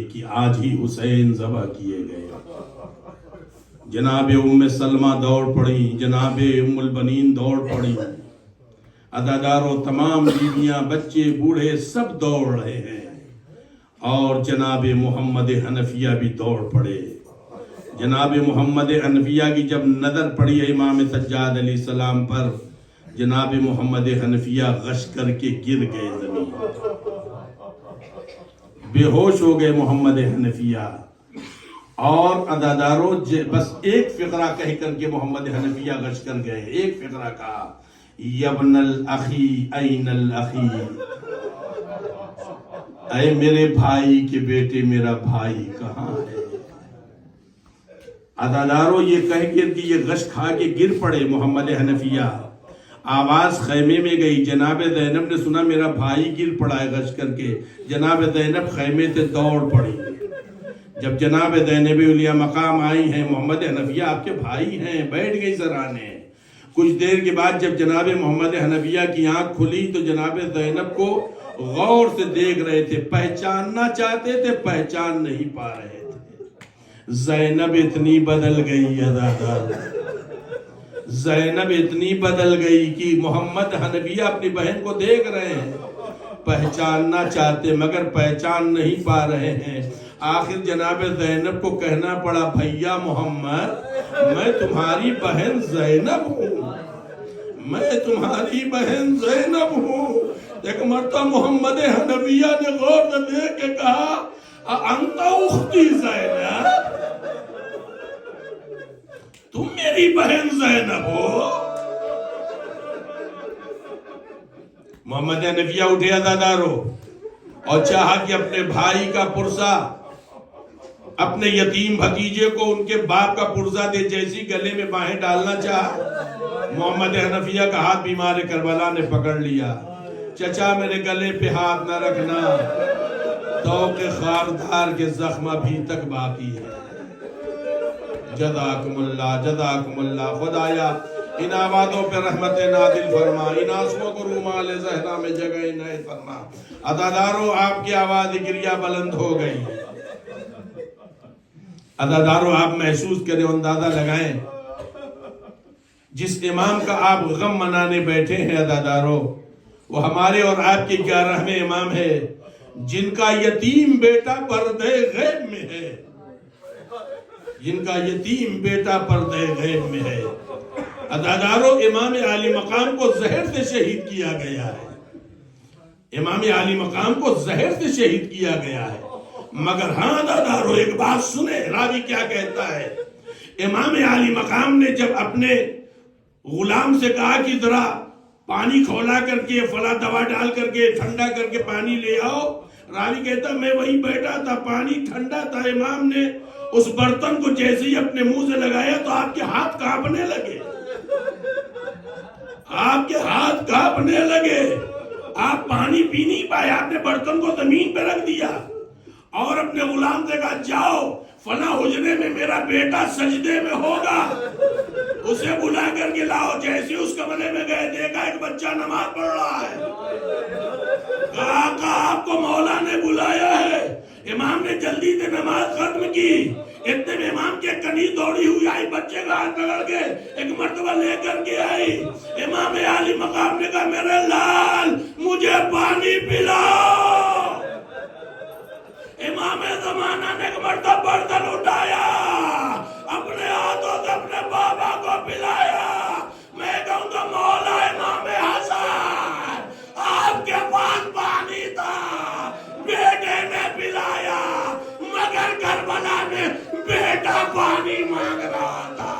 کہ آج ہی حسین ذبح کیے گئے۔ جناب ام سلمہ دوڑ پڑی، جناب ام البنین دوڑ پڑی، عزاداروں تمام بیویاں بچے بوڑھے سب دوڑ رہے ہیں، اور جناب محمد حنفیہ بھی دوڑ پڑے۔ جناب محمد حنفیہ کی جب نظر پڑی امام سجاد علیہ السلام پر، جناب محمد حنفیہ غش کر کے گر گئے زمین، بے ہوش ہو گئے محمد حنفیہ۔ اور عزاداروں بس ایک فقرہ کہہ کر کے محمد حنفیہ غش کر گئے، ایک فقرہ کہا، یبن الاخی این الاخی، اے میرے بھائی کے بیٹے میرا بھائی کہاں ہے؟ عزاداروں یہ کہہ کر کہ یہ غش کھا کے گر پڑے محمد حنفیہ۔ آواز خیمے میں گئی، جناب زینب نے سنا میرا بھائی گر پڑا ہے غش کر کے، جناب زینب خیمے سے دوڑ پڑی۔ جب جناب زینب اولیاء مقام آئی ہیں، محمد حنفیہ آپ کے بھائی ہیں، بیٹھ گئی سرانے۔ کچھ دیر کے بعد جب جناب محمد حنفیہ کی آنکھ کھلی تو جناب زینب کو غور سے دیکھ رہے تھے، پہچاننا چاہتے تھے، پہچان نہیں پا رہے تھے۔ زینب اتنی بدل گئی عزادار، زینب اتنی بدل گئی کہ محمد حنفیہ اپنی بہن کو دیکھ رہے ہیں، پہچاننا چاہتے مگر پہچان نہیں پا رہے ہیں۔ آخر جناب زینب کو کہنا پڑا، بھیا محمد میں تمہاری بہن زینب ہوں، میں تمہاری بہن زینب ہوں۔ ایک مرتبہ محمد حنفیہ نے غور سے دیکھ کے کہا، انت اختی زینب، تم میری بہن زینب ہو؟ محمد حنفیہ اٹھے عزاداروں اور چاہا کہ اپنے بھائی کا پرزہ، اپنے یتیم بھتیجے کو ان کے باپ کا پرزہ دے، جیسی گلے میں باہیں ڈالنا چاہا، محمد حنفیہ کا ہاتھ بیمار کربلا نے پکڑ لیا۔ چچا میرے گلے پہ ہاتھ نہ رکھنا، توق خاردار کے زخم ابھی تک باقی ہے۔ جزاکم اللہ، جزاکم اللہ۔ خدایا ان آبادوں پہ رحمت نازل فرما، ان آنسوؤں کو رومال زہرا میں جگہ عنایت فرما۔ عزاداروں آپ کی آواز گریہ بلند ہو گئی۔ عزاداروں آپ محسوس کریں، اندازہ لگائیں، جس امام کا آپ غم منانے بیٹھے ہیں عزاداروں، وہ ہمارے اور آپ کے 11ویں امام ہے، جن کا یتیم بیٹا پردے غیب میں ہے، جن کا یتیم بیٹا پردے غیب میں ہے۔ عزاداروں امام عالی مقام کو زہر سے شہید کیا گیا ہے، امام عالی مقام کو زہر سے شہید کیا گیا ہے، مگر ہاں عزاداروں ایک بات سنیں، راوی کیا کہتا ہے؟ امام عالی مقام نے جب اپنے غلام سے کہا کہ ذرا پانی کھولا کر کے فلاں دوا ڈال کر کے ٹھنڈا کر کے پانی لے آؤ، راوی کہتا میں وہیں بیٹھا تھا، پانی ٹھنڈا تھا، امام نے اس برتن کو جیسے ہی اپنے منہ سے لگایا تو آپ کے ہاتھ کانپنے لگے، آپ کے ہاتھ کانپنے لگے، آپ پانی پی نہیں پائے، آپ نے برتن کو زمین پہ رکھ دیا اور اپنے غلام سے کہا جاؤ فلاں حجرے میں میرا بیٹا سجدے میں ہوگا، اسے بلا کر کے لاؤ۔ جیسے اس کمرے میں گئے، دیکھا ایک بچہ نماز پڑھ رہا ہے، کہا آپ کو مولا نے بلایا ہے۔ امام نے جلدی سے نماز ختم کی، اتنے میں امام کے کنی دوڑی ہوئی آئی، بچے کا ہاتھ پکڑ کے ایک مرتبہ لے کر کے آئی۔ امام عالی مقام نے کہا میرے لال مجھے پانی پلاؤ۔ امام زمانہ نے ایک مرتبہ برتن اٹھایا، اپنے ہاتھوں سے اپنے بابا کو پلایا۔ میں کہوں گا مولا امام حسن آپ کے پاس پانی تھا، بیٹے نے پلایا، مگر کربلا میں بیٹا پانی مانگ رہا تھا۔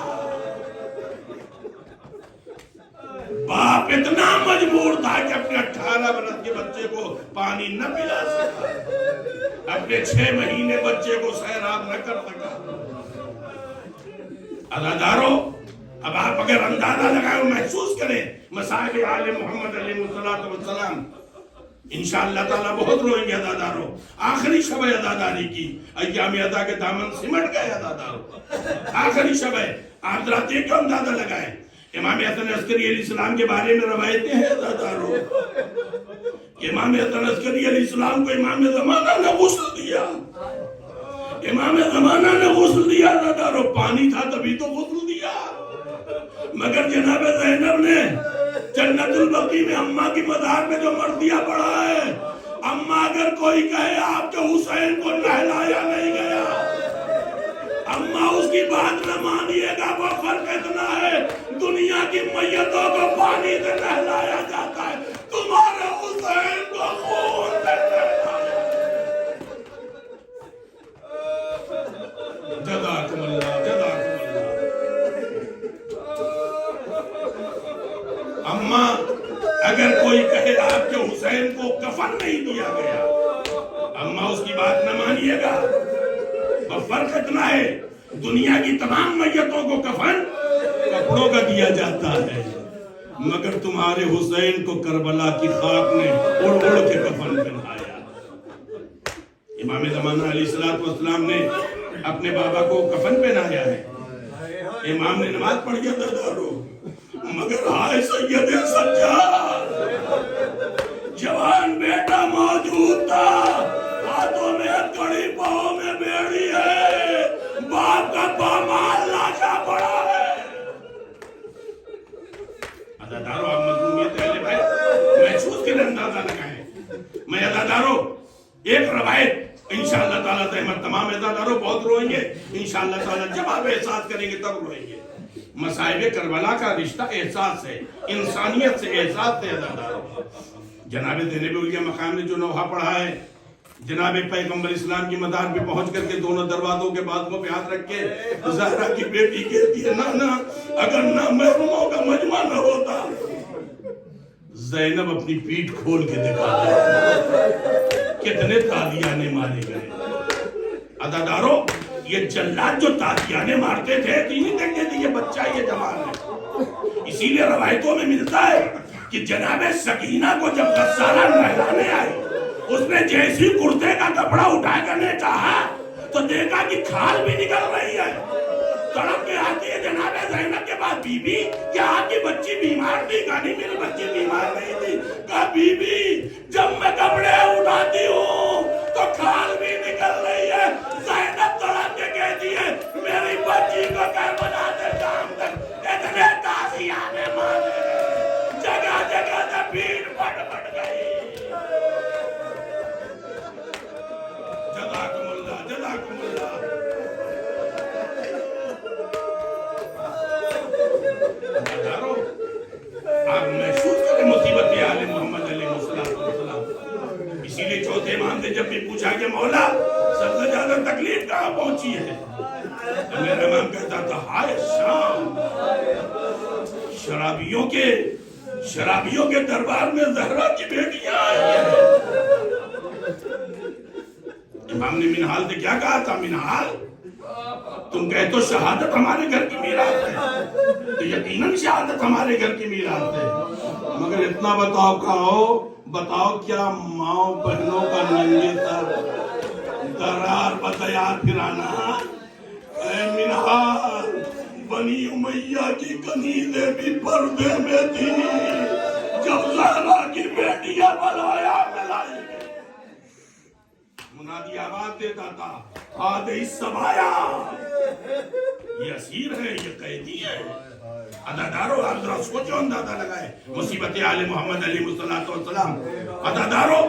باپ اتنا مجبور تھا کہ اپنے 18 برس کے بچے کو پانی نہ پلا سکا، اپنے 6 مہینے بچے کو سیراب نہ کر سکا۔ عزاداروں اب آپ اگر اندازہ لگائیں اور محسوس کریں مصائب آل محمد علیہ السلام، انشاءاللہ تعالیٰ بہت روئیں گے عزاداروں۔ آخری شب عزاداری کی، ایام عزا کے دامن سمٹ گئے عزاداروں، آخری شب ہے۔ آپ ذرا دیکھ کر اندازہ لگائیں، امام حسن عسکری علیہ السلام کے بارے میں روایتیں ہیں عزاداروں، کہ امام حسن عسکری علیہ السلام کو امام زمانہ نے غسل دیا، امام زمانہ نے غسل دیا تھا اور پانی تھا تبھی تو غسل دیا، مگر جناب زینب نے جنت البقیع میں اماں کی مزار میں جو مرثیہ پڑھا ہے، اماں اگر کوئی کہے آپ کے حسین کو نہلایا نہیں گیا، اماں اس کی بات نہ مانیے گا، وہ فرق اتنا ہے دنیا کی میتوں کو پانی سے نہلایا جاتا ہے، تمہارے حسین کو خون سے نہلایا۔ جزاکم اللہ، جزاکم اللہ۔ اماں اگر کوئی کہے آپ کے حسین کو کفن نہیں دیا گیا، اماں اس کی بات نہ مانیے گا، وہ فرق اتنا ہے دنیا کی تمام میتوں کو کفن کپڑوں کا دیا جاتا ہے، مگر تمہارے حسین کو کربلا کی خاک نے اڑ اڑ کے کفن پہنایا۔ امام زمانہ علیہ السلام نے اپنے بابا کو کفن پہنایا ہے، امام نے نماز پڑھی دردارو، مگر ہائے سید سجاد، جوان بیٹا موجود تھا، ہاتھوں میں کڑی پاؤں میں بیڑی ہے، باپ کا پامال لاشا پڑا ہے۔ عزادارو آپ مظلومیت اہل بیت محسوس کے اندازہ لگائیں۔ میں عزادارو ایک روایت انشاءاللہ تعالیٰ تحمد تمام عزادارو بہت روئیں گے، انشاءاللہ تعالیٰ جب آپ احساس کریں گے تب روئیں گے۔ مصائب کربلا کا رشتہ احساس ہے، انسانیت سے احساس ہے عزادارو۔ جناب زینب علیہ مقام نے جو نوحہ پڑھا ہے، جناب پیغمبر اسلام کی مدار پہ پہنچ کر کے دونوں دروازوں کے بازوؤں پہ ہاتھ رکھ کے زہرا کی بیٹی کہتی ہے، نانا اگر نہ محروموں کا مجمع نہ ہوتا۔ زینب اپنی پیٹھ کھول کے دکھاتا، کتنے تالیانے مارے گئے۔ عزادارو یہ جلاد جو تالیانے مارتے تھے نہیں دیکھتے تھے یہ بچہ یہ جوان ہے، اسی لیے روایتوں میں ملتا ہے کہ جناب سکینہ کو جب غسالہ نہلانے آئی، اس نے جیسی کرتے کا کپڑا اٹھا کرنے چاہا تو دیکھا کہ کھال بھی نکل رہی ہے، تڑپ کے آتی ہے جناب زینب کے پاس، بی بی کیا آپ کی بچی بیمار تھی؟ کہا نہیں میری بچی بیمار نہیں تھی۔ کہا بی بی جب میں کپڑے اٹھاتی ہوں تو کھال بھی نکل رہی ہے۔ زینب تڑپ کے کہتی ہے میری بچی کو کربلا سے شام تک اتنے تازیانے مارے گئے، جگہ جگہ سے بھیڑ پھٹ پھٹ گئی۔ جزاکم اللہ، جزاکم اللہ۔ آپ محسوس کریں مصیبت آل محمد علیہ السلام۔ اسی لیے چوتھے امام نے جب بھی پوچھا کہ مولا سب سے زیادہ تکلیف کہاں پہنچی ہے، تو میرا امام کہتا تھا ہائے شام، شرابیوں کے دربار میں زہرا کی بیٹیاں آئی ہیں۔ امام نے منحال سے کیا کہا تھا؟ منحال تم کہے تو شہادت ہمارے گھر کی میراث ہے، تو یقیناً شہادت ہمارے گھر کی میراث ہے، مگر اتنا بتاؤ کیا ماں بہنوں کا ننگے سر درار بتیار پھرانا؟ اے منحال، بنی امیہ کی کنیزیں بھی پردے میں تھی جب زہرا کی بیٹیاں بلایا ملائی گئی، منادی آواز دیتا تھا آدھے سبایا، یہ اسیر ہے، یہ قیدی ہے۔ عزادارو آپ ذرا سوچو، اندازہ لگائے مصیبت آل محمد علیہ السلام۔ عزادارو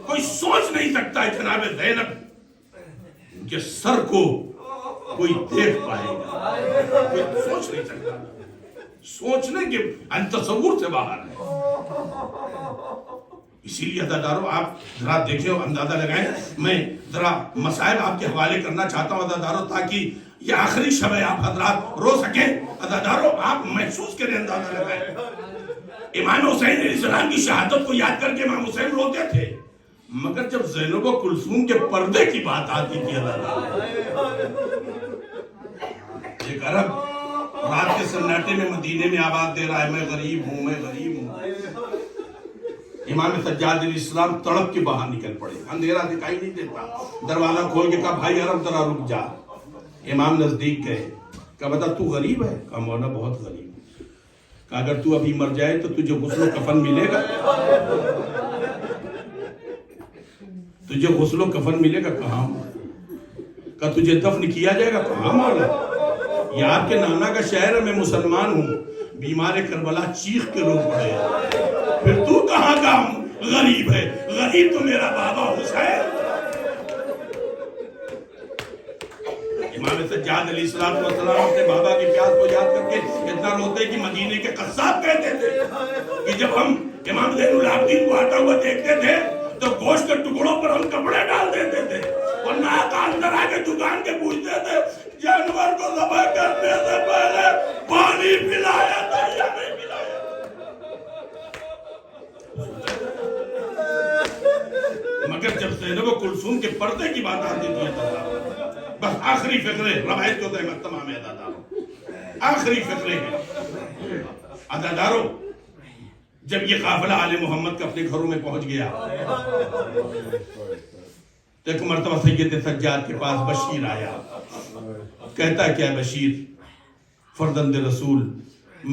کوئی سوچ نہیں سکتا ہے جناب زینب کے سر کو کوئی دیکھ پائے گا، کوئی سوچ نہیں سکتا، سوچنے کے تصور سے باہر ہے۔ اسی لیے عزادارو آپ ذرا دیکھیں اور اندازہ لگائیں۔ میں ذرا مسائل آپ کے حوالے کرنا چاہتا ہوں عزادارو، تاکہ یہ آخری شب ہے آپ حضرات رو سکیں۔ عزادارو آپ محسوس کریں، اندازہ لگائیں۔ امام حسین علیہ السلام کی شہادت کو یاد کر کے امام حسین روتے تھے، مگر جب زینب و کلثوم کے پردے کی بات آتی تھی عزادارو، ایک عرب رات کے سناٹے میں مدینے میں آواز دے رہا ہے میں غریب ہوں، میں غریب ہوں۔ امام سجاد علیہ السلام تڑپ کے باہر نکل پڑے، اندھیرا دکھائی نہیں دیتا، دروازہ کھول کے کہا بھائی عرب ذرا رک جا۔ امام نزدیک گئے، کہا بتا تو غریب ہے؟ کہا مولا بہت غریب ہوں۔ کہا اگر تو ابھی مر جائے تو تجھے غسل و کفن ملے گا؟ تجھے غسل و کفن ملے گا؟ کہاں؟ کہ تجھے دفن کیا جائے گا؟ کہاں مولا، یہ آپ کے نانا کا شہر ہے، میں مسلمان ہوں۔ بیمار کربلا چیخ کے رو پڑے، پھر تو کہاں کا غریب ہے؟ غریب تو میرا بابا حسین۔ امام سجاد علیہ السلام اپنے بابا کی پیاس کو یاد کر کے اتنا روتے کہ مدینے کے قصاب کہتے تھے کہ جب ہم امام زین العابدین کو آتا ہوا دیکھتے تھے تو گوشت کے ٹکڑوں پر ہم کپڑے ڈال دیتے تھے اور ناقہ اندر آ کے دکان کے پوچھتے تھے جانور کو ذبح کرنے سے پہلے پانی پلایا تھا یا نہیں پلایا؟ مگر جب زینب و کلثوم کے پردے کی بات آتی تھی بس آخری فقرے روایت کو تحمت تمام عداداروں، آخری فقرے ہیں عداداروں۔ جب یہ قافلہ آل محمد کا اپنے گھروں میں پہنچ گیا تو ایک مرتبہ سید سجاد کے پاس بشیر آیا، کہتا کیا بشیر فرزند رسول،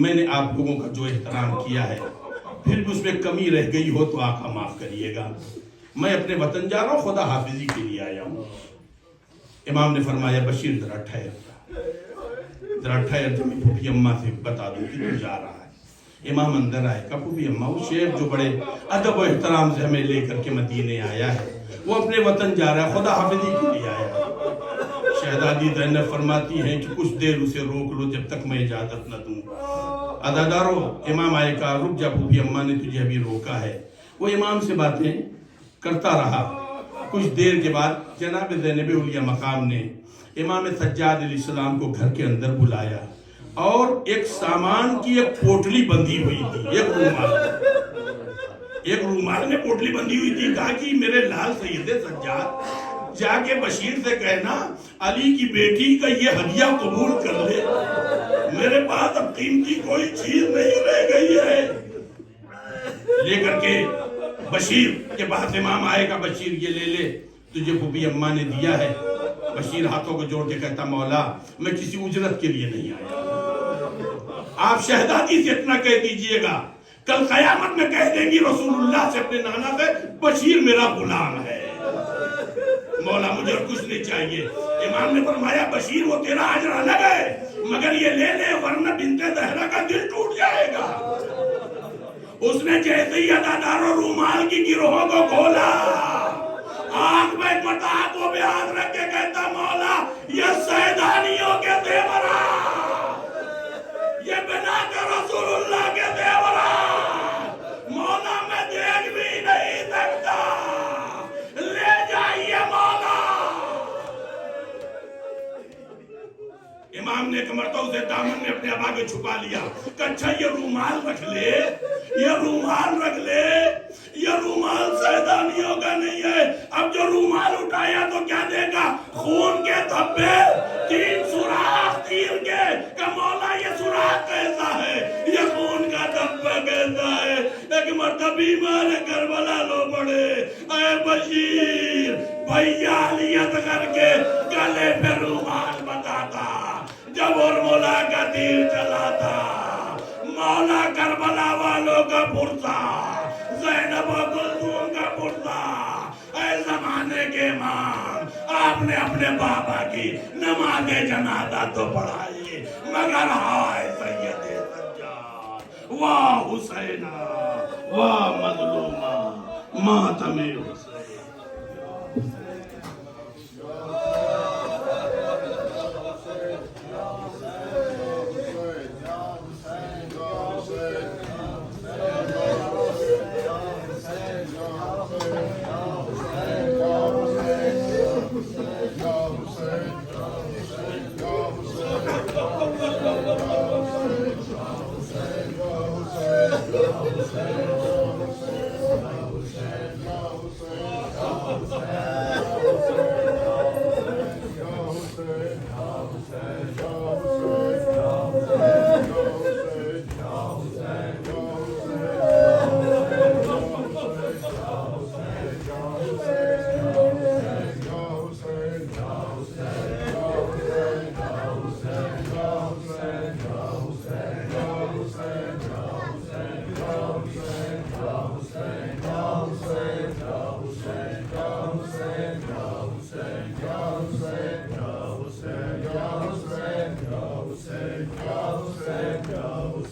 میں نے آپ لوگوں کا جو احترام کیا ہے پھر بھی اس میں کمی رہ گئی ہو تو آقا معاف کریے گا، میں اپنے وطن جا رہا ہوں، خدا حافظی کے لیے آیا ہوں۔ امام نے فرمایا بشیر ذرا ٹھہر جو میں پھوپھی اماں سے بتا دوں کہ تو جا رہا ہے۔ امام اندر آئے کہا پھوپھی اماں وہ شیخ جو بڑے ادب و احترام سے ہمیں لے کر کے مدینے آیا ہے وہ اپنے وطن جا رہا ہے، خدا حافظی کے لیے آیا ہے۔ شہزادی زینب فرماتی ہیں کہ کچھ دیر اسے روک لو جب تک میں اجازت نہ دوں۔ عزادارو امام آئے کہا رک جا پھوپھی اماں نے تجھے ابھی روکا ہے۔ وہ امام سے باتیں کرتا رہا۔ کچھ دیر کے بعد جناب زینب علیہ مقام نے امام سجاد علیہ السلام کو گھر کے اندر بلایا اور ایک سامان کی ایک پوٹلی بندھی ہوئی تھی، ایک رومال میں پوٹلی بندھی ہوئی تھی۔ کہا کہ میرے لال سید سجاد جا کے بشیر سے کہنا علی کی بیٹی کا یہ ہدیہ قبول کر لے، میرے پاس اب قیمتی کوئی چیز نہیں رہ گئی ہے۔ لے کر کے بشیر کے پاس امام آئے گا، بشیر یہ لے لے تجھے پھوپھی اماں نے دیا ہے۔ بشیر ہاتھوں کو جوڑ کے کہتا مولا میں کسی اجرت کے لیے نہیں آیا، آپ شہزادی سے اتنا کہہ دیجئے گا کل قیامت میں کہہ دیں گی رسول اللہ سے اپنے نانا سے بشیر میرا غلام ہے، مولا مجھے کچھ نہیں چاہیے۔ امام نے فرمایا بشیر وہ تیرا اجر الگ ہے مگر یہ لے لے ورنہ بنت زہرا کا دل ٹوٹ جائے گا۔ اس نے جیسے ہی عزاداروں رومال کی گروہوں کو کھولا، آنکھ میں متا کو بھی ہاتھ رکھ کے کہتا مولا یہ سیدانیوں کے زیورا، یہ بنا کے رسول اللہ کے زیورا، مولا میں دیکھ بھی نہیں سکتا، لے جائیے مولا۔ امام نے ایک مرتبہ اسے دامن میں اپنے ابا کے چھپا لیا کہ اچھا یہ رومال رکھ لے، یہ رومال رکھ لے، یہ رومال سیدانیوں کا نہیں ہے۔ اب جو رومال اٹھایا تو کیا دیکھا؟ خون کے دھبے، 3 سوراخ تیر کے، کہ مولا یہ سوراخ کیسا ہے، یہ خون کا دھبا کیسا ہے۔ ایک مرتبہ بیمار کربلا لو پڑے، اے بشیر بھیالیت کر کے گلے پہ رومال بتاتا، جب اور مولا کا تیر چلا تھا، مولا کربلا والوں کا پرسا، زینب و کلثوم کا پرسا، اے زمانے کے امام آپ نے اپنے بابا کی نماز جنازہ تو پڑھائی مگر ہائے سید سجاد، واہ حسینہ واہ مظلومہ ماتم حسین۔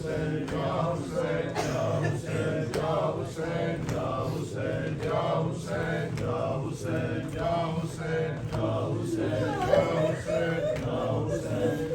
Hussein, Ya Hussein, Ya Hussein, Ya Hussein, Ya Hussein, Ya Hussein.